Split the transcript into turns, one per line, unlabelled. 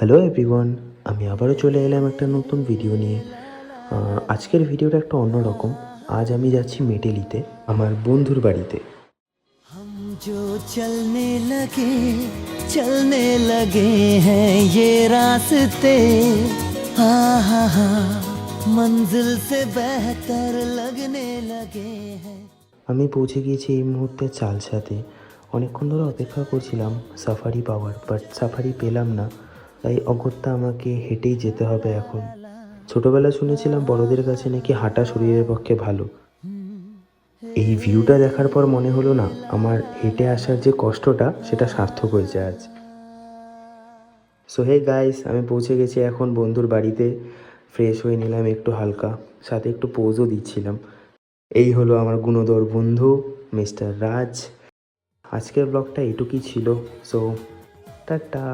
Hello everyone, আমি আবারও চলে এলাম একটা নতুন ভিডিও নিয়ে। আজকের ভিডিওটা একটা অন্যরকম। আজ আমি যাচ্ছি মেটেলিতে, আমার বন্ধুর বাড়িতে।
हम जो चलने लगे हैं ये रास्ते हाँ हाँ हाँ मंजिल से बेहतर लगने लगे हैं।
আমি পৌঁছে গিয়েছি এই মুহূর্তে চালসাতে। অনেকক্ষণ ধরে অপেক্ষা করছিলাম সাফারি পাওয়ার, বাট সাফারি পেলাম না। তাই অগত্যা আমাকে হেঁটেই যেতে হবে এখন। ছোটোবেলায় শুনেছিলাম বড়দের কাছে নাকি হাঁটা শরীরের পক্ষে ভালো। এই ভিউটা দেখার পর মনে হলো না, আমার হেঁটে আসার যে কষ্টটা সেটা সার্থক হয়েছে আজ। সো হে গাইস, আমি পৌঁছে গেছি এখন বন্ধুর বাড়িতে। ফ্রেশ হয়ে নিলাম একটু হালকা, সাথে একটু পোজও দিচ্ছিলাম। এই হলো আমার গুণধর বন্ধু মিস্টার রাজ। আজকের ব্লগটা এটুকুই ছিল। So tata.